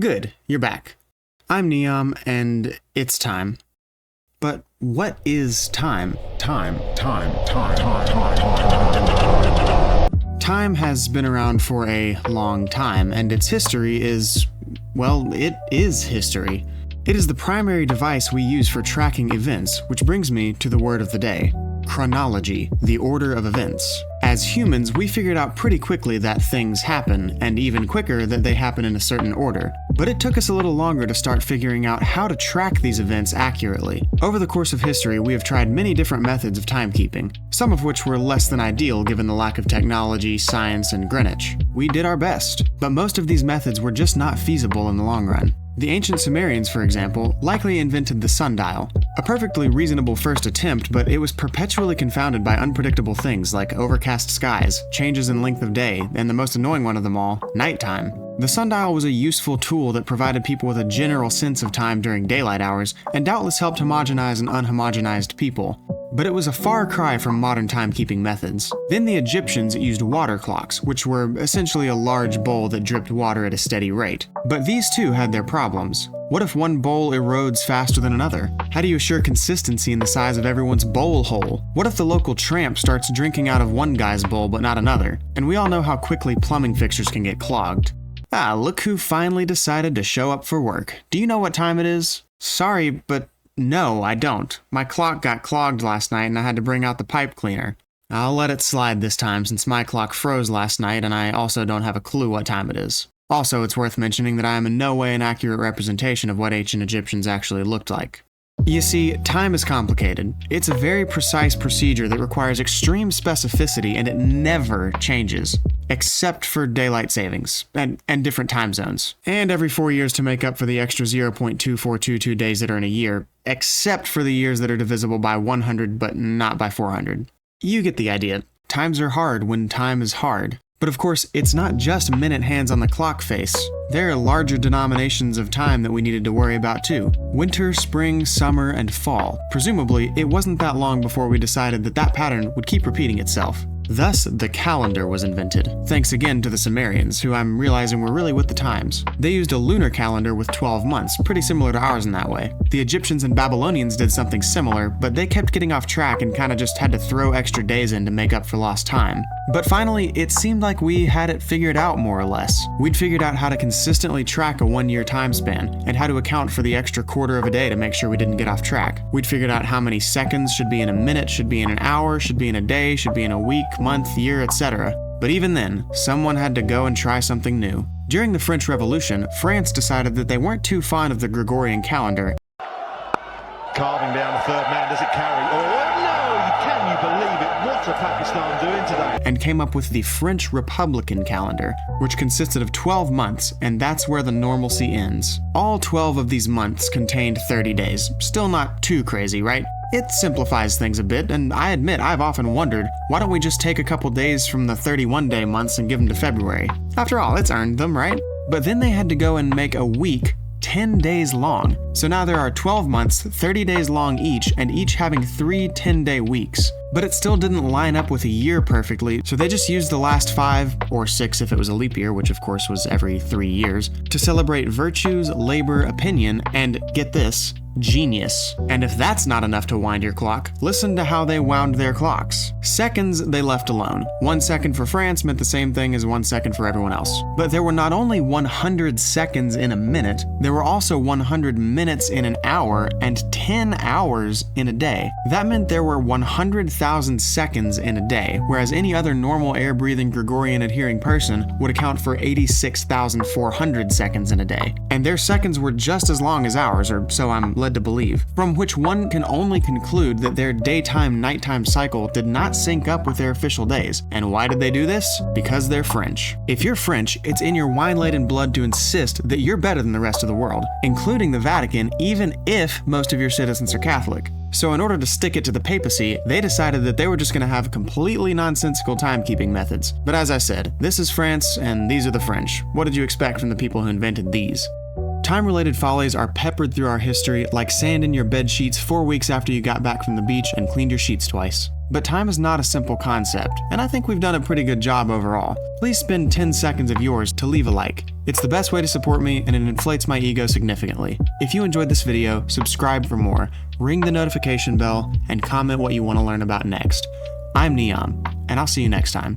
Good, you're back. I'm Neom, and it's time. But what is time? Time has been around for a long time, and its history is, well, it is history. It is the primary device we use for tracking events, which brings me to the word of the day. Chronology, the order of events. As humans, we figured out pretty quickly that things happen, and even quicker that they happen in a certain order. But it took us a little longer to start figuring out how to track these events accurately. Over the course of history, we have tried many different methods of timekeeping, some of which were less than ideal given the lack of technology, science, and Greenwich. We did our best, but most of these methods were just not feasible in the long run. The ancient Sumerians, for example, likely invented the sundial, a perfectly reasonable first attempt, but it was perpetually confounded by unpredictable things like overcast skies, changes in length of day, and the most annoying one of them all, nighttime. The sundial was a useful tool that provided people with a general sense of time during daylight hours, and doubtless helped homogenize an unhomogenized people. But it was a far cry from modern timekeeping methods. Then the Egyptians used water clocks, which were essentially a large bowl that dripped water at a steady rate. But these too had their problems. What if one bowl erodes faster than another? How do you assure consistency in the size of everyone's bowl hole? What if the local tramp starts drinking out of one guy's bowl but not another? And we all know how quickly plumbing fixtures can get clogged. Ah, look who finally decided to show up for work. Do you know what time it is? Sorry, but no, I don't. My clock got clogged last night and I had to bring out the pipe cleaner. I'll let it slide this time since my clock froze last night and I also don't have a clue what time it is. Also, it's worth mentioning that I am in no way an accurate representation of what ancient Egyptians actually looked like. You see, time is complicated. It's a very precise procedure that requires extreme specificity and it never changes. Except for daylight savings, and different time zones. And every 4 years to make up for the extra 0.2422 days that are in a year, except for the years that are divisible by 100 but not by 400. You get the idea. Times are hard when time is hard. But of course, it's not just minute hands on the clock face. There are larger denominations of time that we needed to worry about too. Winter, spring, summer, and fall. Presumably, it wasn't that long before we decided that that pattern would keep repeating itself. Thus, the calendar was invented, thanks again to the Sumerians, who I'm realizing were really with the times. They used a lunar calendar with 12 months, pretty similar to ours in that way. The Egyptians and Babylonians did something similar, but they kept getting off track and kinda just had to throw extra days in to make up for lost time. But finally, it seemed like we had it figured out more or less. We'd figured out how to consistently track a 1-year time span, and how to account for the extra quarter of a day to make sure we didn't get off track. We'd figured out how many seconds should be in a minute, should be in an hour, should be in a day, should be in a week, month, year, etc. But even then, someone had to go and try something new. During the French Revolution, France decided that they weren't too fond of the Gregorian calendar. Carving down the third man, does it carry? Oh no! Can you believe it? What are Pakistan doing today? And came up with the French Republican calendar, which consisted of 12 months, and that's where the normalcy ends. All 12 of these months contained 30 days. Still not too crazy, right? It simplifies things a bit, and I admit I've often wondered, why don't we just take a couple days from the 31-day months and give them to February? After all, it's earned them, right? But then they had to go and make a week 10 days long. So now there are 12 months, 30 days long each, and each having 3 10-day weeks. But it still didn't line up with a year perfectly, so they just used the last 5, or 6 if it was a leap year, which of course was every 3 years, to celebrate virtues, labor, opinion, and, get this, genius. And if that's not enough to wind your clock, listen to how they wound their clocks. Seconds they left alone. 1 second for France meant the same thing as 1 second for everyone else. But there were not only 100 seconds in a minute, there were also 100 minutes in an hour and 10 hours in a day. That meant there were 100,000 seconds in a day, whereas any other normal air-breathing Gregorian adhering person would account for 86,400 seconds in a day. And their seconds were just as long as ours, or so I'm led to believe, from which one can only conclude that their daytime-nighttime cycle did not sync up with their official days. And why did they do this? Because they're French. If you're French, it's in your wine-laden blood to insist that you're better than the rest of the world, including the Vatican, even if most of your citizens are Catholic. So in order to stick it to the papacy, they decided that they were just going to have completely nonsensical timekeeping methods. But as I said, this is France, and these are the French. What did you expect from the people who invented these? Time-related follies are peppered through our history like sand in your bed sheets 4 weeks after you got back from the beach and cleaned your sheets twice. But time is not a simple concept, and I think we've done a pretty good job overall. Please spend 10 seconds of yours to leave a like. It's the best way to support me, and it inflates my ego significantly. If you enjoyed this video, subscribe for more, ring the notification bell, and comment what you want to learn about next. I'm Neon, and I'll see you next time.